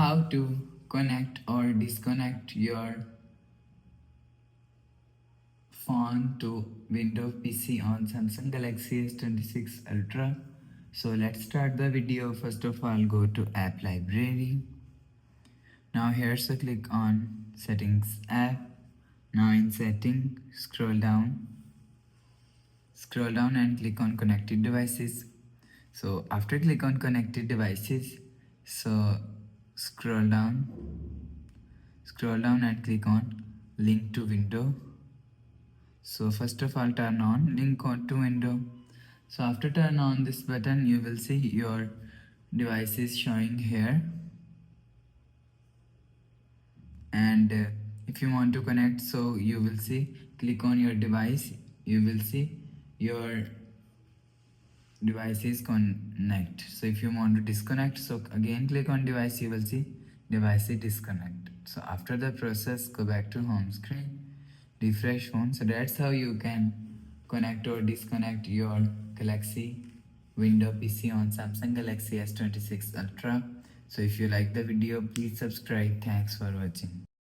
how to connect or disconnect your phone to Windows PC on Samsung Galaxy S26 Ultra. So let's start the video. First of all, go to App Library. Now here's a click on Settings app. Now in Setting, scroll down and click on Connected Devices. So after click on Connected Devices, so scroll down and click on Link to Window. So first of all, turn on link to window. So after turn on this button, you will see your device is showing here. And if you want to connect, so you will see, click on your device, you will see your device is connect. So if you want to disconnect, so again click on device, you will see device is disconnect. So after the process, go back to home screen, refresh phone. So that's how you can connect or disconnect your Galaxy Windows PC on Samsung Galaxy S26 Ultra. So if you like the video, please subscribe. Thanks for watching.